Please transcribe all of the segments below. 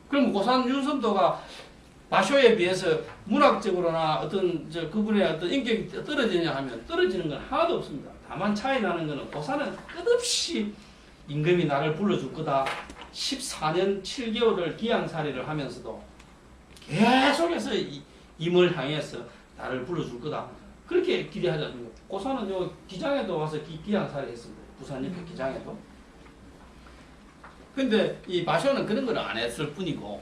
그럼 고산 윤선도가 바쇼에 비해서 문학적으로나 어떤 그분의 어떤 인격이 떨어지냐 하면 떨어지는 건 하나도 없습니다. 다만 차이 나는 것은 고산은 끝없이 임금이 나를 불러줄 거다. 14년 7개월을 기양살이를 하면서도 계속해서 임을 향해서 나를 불러줄 거다. 그렇게 기대하지 않습니까? 고산은 요 기장에도 와서 기양살이 했습니다. 부산 옆에 기장에도. 근데 이 바쇼는 그런 걸 안 했을 뿐이고,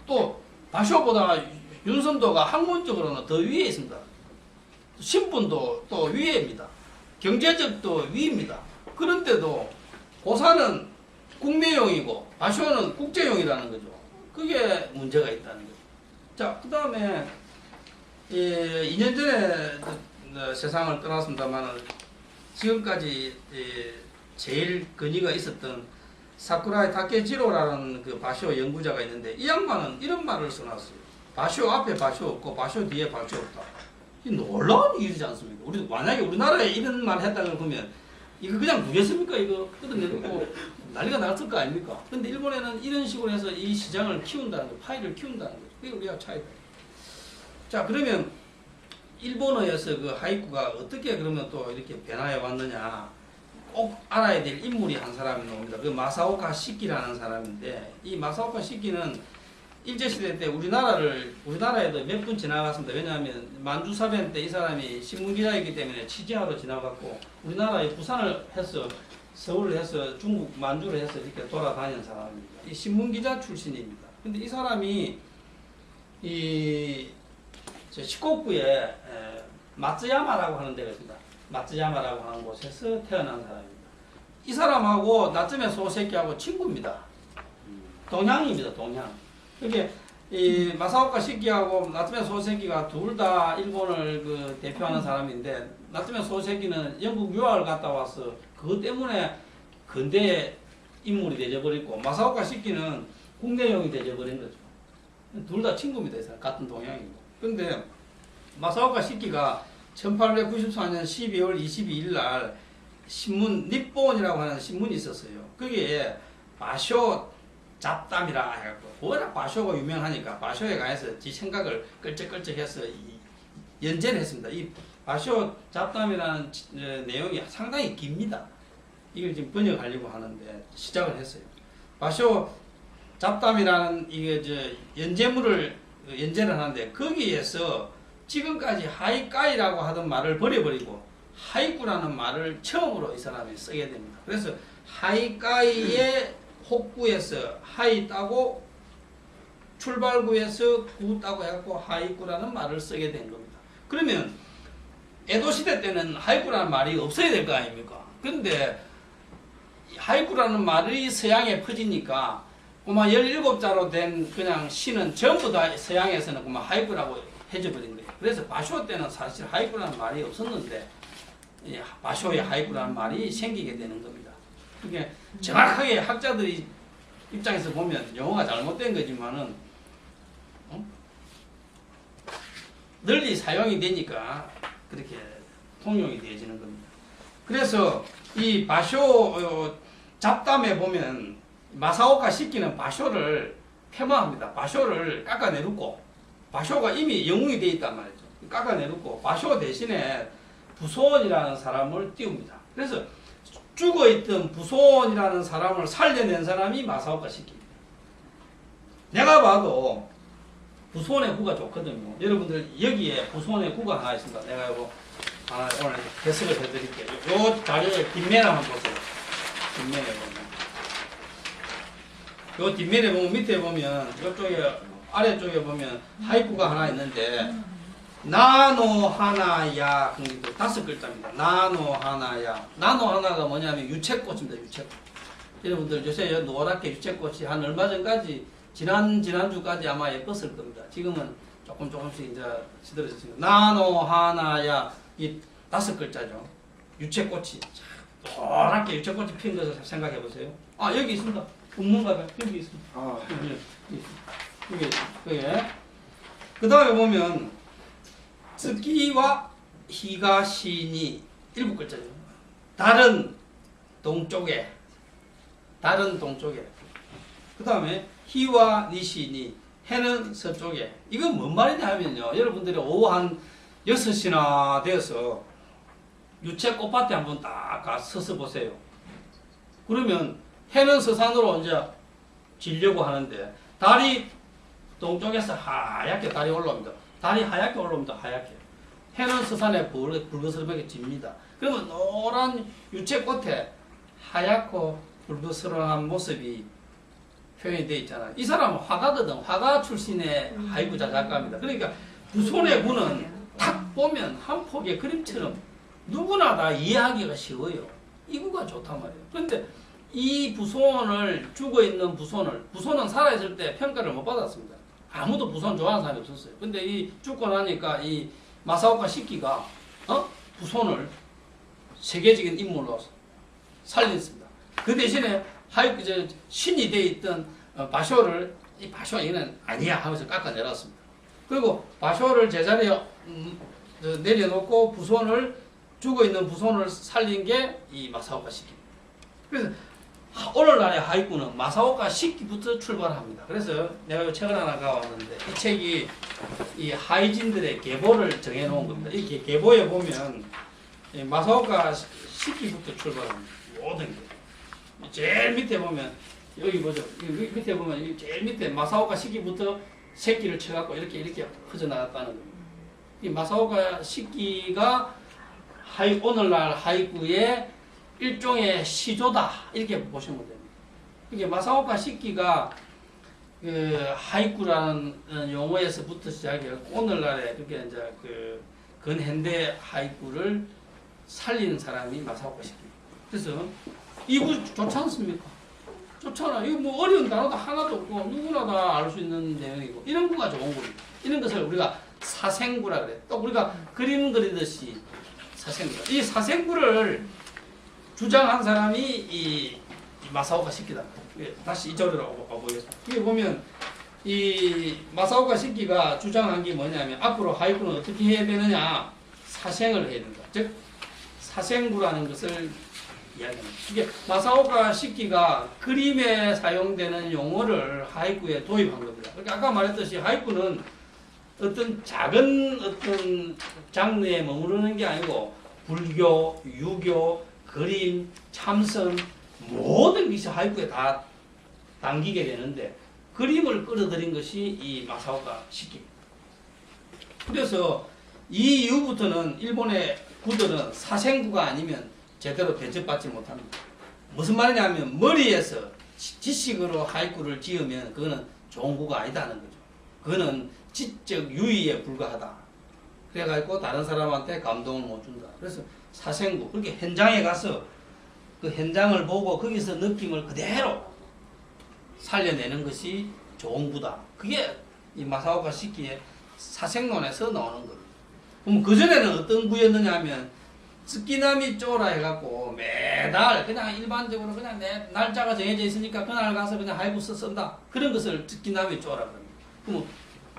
또 바쇼보다 윤선도가 학문적으로는 더 위에 있습니다. 신분도 또 위에입니다. 경제적도 위입니다. 그런데도 고사는 국내용이고 바쇼는 국제용이라는 거죠. 그게 문제가 있다는 거죠. 자, 그 다음에 2년 전에 세상을 떠났습니다만 지금까지 제일 권위가 있었던 사쿠라이 타케지로라는 그 바쇼 연구자가 있는데, 이 양반은 이런 말을 써놨어요. 바쇼 앞에 바쇼 없고 바쇼 뒤에 바쇼 없다. 이 놀라운 일이지 않습니까? 우리 만약에 우리나라에 이런 말 했다고 보면 이거 그냥 누겠습니까? 이거 뜯어내고 난리가 났을 거 아닙니까? 근데 일본에는 이런 식으로 해서 이 시장을 키운다는 거, 파이를 키운다는 거죠. 그게 우리가 차이다. 자, 그러면 일본어에서 그 하이쿠가 어떻게 그러면 또 이렇게 변화해 왔느냐? 꼭 알아야 될 인물이 한 사람이 나옵니다. 그 마사오카 시키라는 사람인데, 이 마사오카 시키는 일제시대 때 우리나라에도 몇 분 지나갔습니다. 왜냐하면 만주사변 때 이 사람이 신문기자이기 때문에 취재하러 지나갔고, 우리나라에 부산을 해서 서울을 해서 중국 만주를 해서 이렇게 돌아다니는 사람입니다. 이 신문기자 출신입니다. 근데 이 사람이 이 시코쿠에 마츠야마라고 하는 데가 있습니다. 마츠야마라고 하는 곳에서 태어난 사람입니다. 이 사람하고 나츠메 소세키하고 친구입니다. 동양입니다. 동양. 그게 이 마사오카 시키하고 나츠메 소세키가 둘 다 일본을 그 대표하는 사람인데, 나츠메 소세키는 영국 유학을 갔다 와서 그것 때문에 근대 인물이 되어버렸고, 마사오카 시키는 국내용이 되어버린 거죠. 둘 다 친구입니다. 이 사람. 같은 동양이고. 근데 마사오카 시키가 1894년 12월 22일 날 신문 니폰이라고 하는 신문이 있었어요. 거기에 바쇼 잡담이라 해갖고, 워낙 바쇼가 유명하니까 바쇼에 관해서 지 생각을 끌적끌적해서 연재를 했습니다. 이 바쇼 잡담이라는 내용이 상당히 깁니다. 이걸 지금 번역하려고 하는데 시작을 했어요. 바쇼 잡담이라는 이게 연재물을 연재를 하는데, 거기에서 지금까지 하이까이라고 하던 말을 버려버리고 하이쿠라는 말을 처음으로 이 사람이 쓰게 됩니다. 그래서 하이까이의 혹구에서 하이 따고 출발구에서 구 따고 해갖고 하이쿠라는 말을 쓰게 된 겁니다. 그러면 에도시대 때는 하이쿠라는 말이 없어야 될 거 아닙니까? 근데 하이쿠라는 말이 서양에 퍼지니까 그만 17자로 된 그냥 시는 전부 다 서양에서는 그만 하이쿠라고 해줘버린 거예요. 그래서 바쇼 때는 사실 하이쿠라는 말이 없었는데 바쇼의 하이쿠라는 말이 생기게 되는 겁니다. 그게 정확하게 학자들이 입장에서 보면 영어가 잘못된 거지만은 널리 사용이 되니까 그렇게 통용이 되어지는 겁니다. 그래서 이 바쇼 잡담에 보면 마사오카 시키는 바쇼를 폐마합니다. 바쇼를 깎아내놓고, 바쇼가 이미 영웅이 되어 있단 말이죠. 깎아내놓고 바쇼 대신에 부소원이라는 사람을 띄웁니다. 그래서 죽어있던 부소원이라는 사람을 살려낸 사람이 마사오카 시키입니다. 내가 봐도 부소원의 구가 좋거든요. 여러분들 여기에 부소원의 구가 하나 있습니다. 내가 이거 하나 오늘 해석을 해드릴게요. 요 자리에 뒷면에 한번 보세요. 뒷면에 보면. 요 뒷면에 보면 밑에 보면 이쪽에 아래쪽에 보면 하이쿠가 하나 있는데, 나노 하나야, 5글자입니다. 나노 하나야. 나노 하나가 뭐냐면 유채꽃입니다. 유채꽃. 여러분들 요새 노랗게 유채꽃이 한 얼마 전까지 지난주까지 아마 예뻤을 겁니다. 지금은 조금씩 이제 시들어졌습니다. 나노 하나야, 이 5글자죠. 유채꽃이 노랗게 유채꽃이 핀 것을 생각해 보세요. 아, 여기 있습니다. 없는가 봐요. 여기 있습니다. 아, 여기. 그 다음에 보면 츠키와 히가시니 7글자죠. 다른 동쪽에 그 다음에 히와 니시니 해는 서쪽에. 이건 뭔 말이냐 하면요. 여러분들이 오후 한 6시나 되어서 유채 꽃밭에 한번 딱 서서 보세요. 그러면 해는 서산으로 이제 지려고 하는데 달이 동쪽에서 하얗게 달이 올라옵니다. 달이 하얗게 올라옵니다. 하얗게. 해는 서산에 붉으스름하게 집니다. 그러면 노란 유채꽃에 하얗고 붉으스름한 모습이 표현이 되어 있잖아요. 이 사람은 화가거든. 화가 출신의 하이쿠 작가입니다. 그러니까 부손의 구는 딱 보면 한 폭의 그림처럼 누구나 다 이해하기가 쉬워요. 이 구가 좋단 말이에요. 그런데 이 부손을 죽어있는 부손은 살아있을 때 평가를 못 받았습니다. 아무도 부손 좋아하는 사람이 없었어요. 근데 이 죽고 나니까 이 마사오카 시키가 부손을 세계적인 인물로 살렸습니다. 그 대신에 신이 되어 있던 바쇼를 이 바쇼 이는 아니야 하면서 깎아내렸습니다. 그리고 바쇼를 제자리에 내려놓고 부손을 죽어있는 부손을 살린 게 이 마사오카 시키. 그래서 오늘날의 하이쿠는 마사오카 시키부터 출발합니다. 그래서 내가 이 책을 하나 가왔는데 이 책이 이 하이진들의 계보를 정해놓은 겁니다. 이 계보에 보면 마사오카 시키부터 출발합니다. 모든 게. 제일 밑에 보면 여기 보죠. 여기 밑에 보면 제일 밑에 마사오카 시키부터 새끼를 쳐갖고 이렇게 퍼져나갔다는 겁니다. 이 마사오카 시키가 오늘날 하이쿠의 일종의 시조다 이렇게 보시면 됩니다. 이게 마사오카 시키가 그 하이쿠라는 용어에서부터 시작해서 오늘날의 그게 이제 그 근현대 하이쿠를 살리는 사람이 마사오카 시키. 그래서 이거 좋지 않습니까? 좋잖아. 이거 뭐 어려운 단어도 하나도 없고 누구나 다 알 수 있는 내용이고 이런 구가 좋은 겁니다. 이런 것을 우리가 사생구라 그래. 또 우리가 그림 그리듯이 사생구. 이 사생구를 주장한 사람이 이 마사오카 시키다. 다시 이쪽으로 보겠습니다. 여기 보면 이 마사오카 시키가 주장한 게 뭐냐면 앞으로 하이쿠는 어떻게 해야 되느냐? 사생을 해야 된다. 즉 사생구라는 것을 이야기합니다. 이게 마사오카 시키가 그림에 사용되는 용어를 하이쿠에 도입한 겁니다. 그러니까 아까 말했듯이 하이쿠는 어떤 작은 어떤 장르에 머무르는 게 아니고 불교, 유교, 그림, 참선 모든 것이 하이쿠에 다 담기게 되는데 그림을 끌어들인 것이 이 마사오카 시키. 그래서 이 이후부터는 일본의 구들은 사생구가 아니면 제대로 대접받지 못합니다. 무슨 말이냐면 머리에서 지식으로 하이쿠를 지으면 그거는 좋은 구가 아니다는 거죠. 그거는 지적 유의에 불과하다. 그래가지고 다른 사람한테 감동을 못 준다. 그래서 사생구, 그렇게 현장에 가서 그 현장을 보고 거기서 느낌을 그대로 살려내는 것이 좋은 구다. 그게 이 마사오카 시키의 사생론에서 나오는 겁니다. 그럼 그전에는 어떤 구였느냐 하면 스키나미 쪼라 해갖고 매달 그냥 일반적으로 그냥 내 날짜가 정해져 있으니까 그날 가서 그냥 하이쿠 쓴다. 그런 것을 스키나미 쪼라 그럽니다. 그럼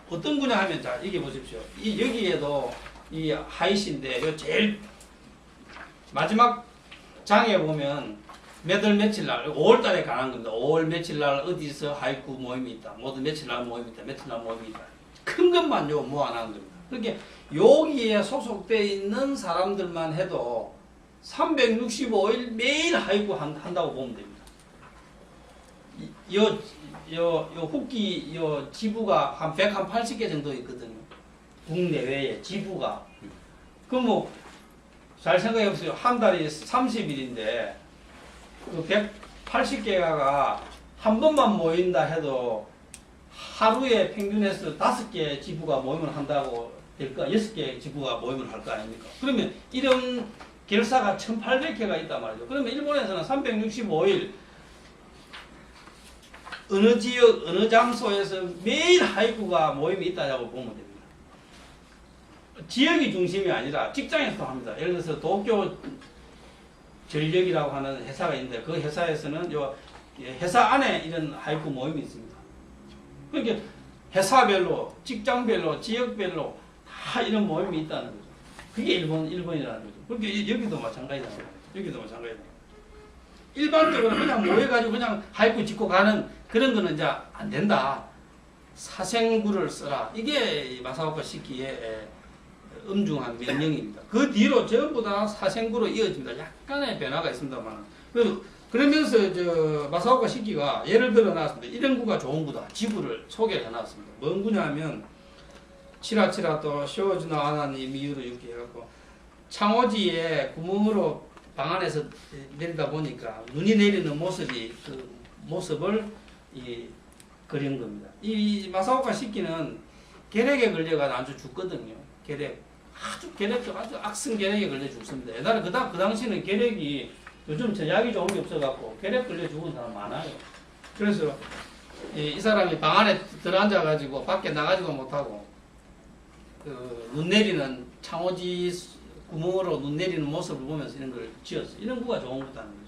어떤 구냐 하면 자 이게 보십시오. 이 여기에도 이 하이시인데 요 제일 마지막 장에 보면 몇 월 며칠 날 5월달에 관한 겁니다. 5월 며칠 날 어디서 하이쿠 모임이 있다. 모두 며칠 날 모임이 있다. 며칠 날 모임이 있다. 큰 것만 요 모아놓은 겁니다. 그러니까 여기에 소속되어 있는 사람들만 해도 365일 매일 하이쿠 한다고 보면 됩니다. 요 후기 요 지부가 한 180개 정도 있거든요. 국내외에 지부가. 그럼 뭐 잘 생각해 보세요. 한 달이 30일인데 그 180개가 한 번만 모인다 해도 하루에 평균에서 5개 지부가 모임을 한다고 될까? 6개 지부가 모임을 할 거 아닙니까? 그러면 이런 결사가 1800개가 있단 말이죠. 그러면 일본에서는 365일 어느 지역, 어느 장소에서 매일 하이쿠가 모임이 있다고 보면 됩니다. 지역이 중심이 아니라 직장에서도 합니다. 예를 들어서 도쿄 전력이라고 하는 회사가 있는데 그 회사에서는 요 회사 안에 이런 하이쿠 모임이 있습니다. 그러니까 회사별로, 직장별로, 지역별로 다 이런 모임이 있다는 거죠. 그게 일본이라는 거죠. 그러니까 여기도 마찬가지다. 여기도 마찬가지다. 일반적으로 그냥 모여가지고 그냥 하이쿠 짓고 가는 그런 거는 이제 안 된다. 사생구를 써라. 이게 마사오카 시키의 엄중한 명령입니다. 그 뒤로 전부 다 사생구로 이어집니다. 약간의 변화가 있습니다만. 그러면서 마사오카 시키가 예를 들어 놨습니다. 이런 구가 좋은 구다. 지구를 소개를 해놨습니다. 뭔 구냐면 치라치라 또 쇼즈나 아나니 미유로 이렇게 해갖고 창호지에 구멍으로 방 안에서 내리다 보니까 눈이 내리는 모습이 그 모습을 그린 겁니다. 이 마사오카 시키는 계략에 걸려가 아주 죽거든요. 계략도 아주 악성 계략에 걸려 죽습니다. 옛날에 그 당시는 계략이 요즘 약이 좋은 게 없어갖고 계략 걸려 죽은 사람 많아요. 그래서 이 사람이 방 안에 들어앉아가지고 밖에 나가지도 못하고 눈 내리는 창호지 구멍으로 눈 내리는 모습을 보면서 이런 걸 지었어요. 이런 구가 좋은 거다는 거죠.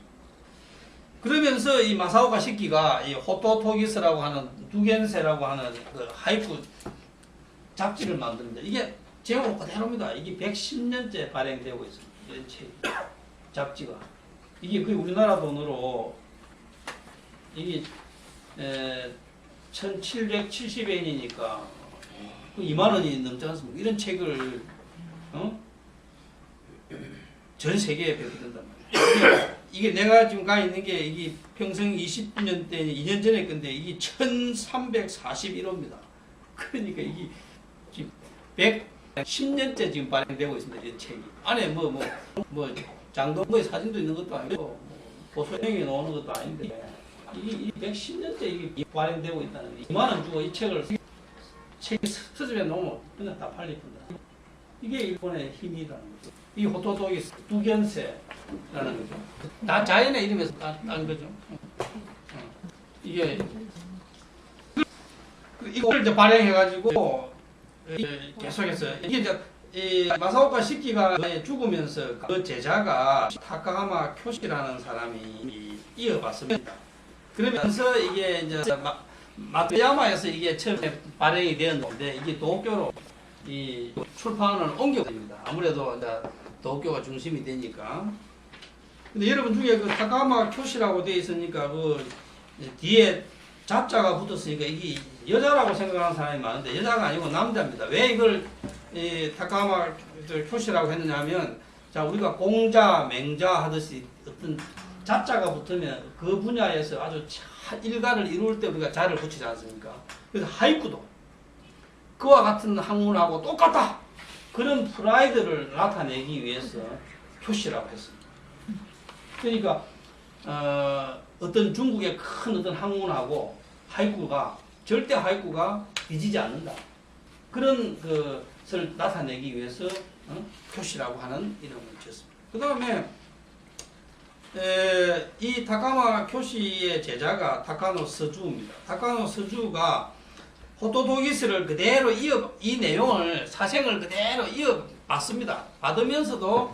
그러면서 이 마사오카 시키가 이 호토토기스라고 하는 두겐세라고 하는 그 하이쿠 잡지를 만듭니다. 이게 제목 그대로입니다. 이게 110년째 발행되고 있습니다. 이런 책 잡지가. 이게 거의 우리나라 돈으로 이게 1770엔이니까 2만 원이 넘지 않습니까? 이런 책을 전 세계에 배포된단 말이에요. 이게 내가 지금 가 있는 게 이게 평생 20년 때 2년 전에 건데 이게 1341호입니다. 그러니까 이게 지금 110년째 지금 발행되고 있습니다. 이 책이. 안에 뭐 장동거의 사진도 있는 것도 아니고 보소형이 나오는 것도 아닌데 이게 110년째 이게 발행되고 있다는 게 2만 원 주고 이 책을 서점에 놓으면 그냥 다 팔립니다. 이게 일본의 힘이라는 거죠. 이 호토토기 두견세라는 거죠. 다 자연의 이름에서 딴 거죠. 이게 이걸 이제 발행해가지고 계속해서 이게 이제 이 마사오카 시키가 죽으면서 그 제자가 타카하마 쿄시라는 사람이 이어봤습니다. 그러면서 이게 이제 마토야마에서 이게 처음에 발행이 되었는데 이게 도쿄로 이 출판을 옮겨갑니다. 아무래도 이제 도쿄가 중심이 되니까. 근데 여러분 중에 그 타카하마 쿄시라고 되어 있으니까 그 뒤에 잡자가 붙었으니까 이게 여자라고 생각하는 사람이 많은데 여자가 아니고 남자입니다. 왜 이걸 타카하마 쿄시라고 했느냐 하면 자 우리가 공자, 맹자 하듯이 어떤 자자가 붙으면 그 분야에서 아주 일가를 이룰 때 우리가 자를 붙이지 않습니까? 그래서 하이쿠도 그와 같은 학문하고 똑같다. 그런 프라이드를 나타내기 위해서 표시라고 했습니다. 그러니까 어떤 중국의 큰 어떤 학문하고 하이쿠가 절대 하이쿠가 뒤지지 않는다. 그런 것을 나타내기 위해서 표시라고 하는 이름을 지었습니다. 그 다음에 이 타카마 쿄시의 제자가 타카노 서주입니다. 타카노 서주가 호토토기스를 그대로 이 내용을 사생을 그대로 이어받습니다. 받으면서도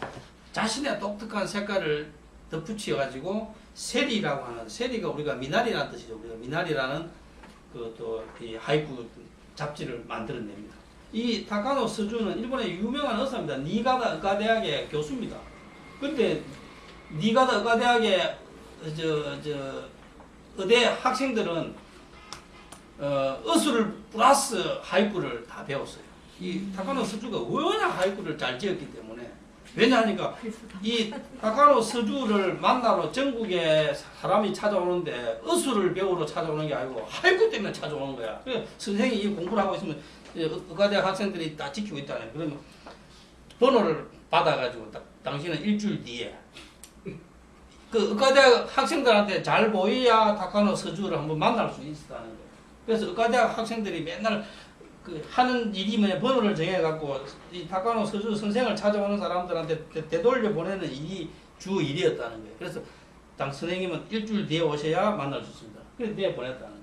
자신의 독특한 색깔을 덧붙여 가지고 세리라고 하는 세리가 우리가 미나리라는 뜻이죠. 우리가 미나리라는 그 또 이 하이쿠 잡지를 만들어냅니다. 이 타카노 서주는 일본의 유명한 의사입니다. 니가다 의과대학의 교수입니다. 근데 니가다 의과대학의 의대 학생들은 어수를 플러스 하이쿠를 다 배웠어요. 이 타카노 서주가 워낙 하이쿠를 잘 지었기 때문에 왜냐하니까 이 타카노 서주를 만나러 전국에 사람이 찾아오는데 어수를 배우러 찾아오는 게 아니고 하이쿠 때문에 찾아오는 거야. 그래서 선생이 이 공부를 하고 있으면 의과대학 학생들이 다 지키고 있다네. 그러면 번호를 받아가지고 당신은 일주일 뒤에 그 의과대학 학생들한테 잘 보여야 타카노 서주를 한번 만날 수 있었다는 거예요. 그래서 의과대학 학생들이 맨날 그 하는 일이 뭐냐 번호를 정해갖고 이 타카노 서주 선생을 찾아오는 사람들한테 되돌려 보내는 일이 주 일이었다는 거예요. 그래서 당 선생님은 일주일 뒤에 오셔야 만날 수 있습니다. 그래서 내보냈다는 거예요.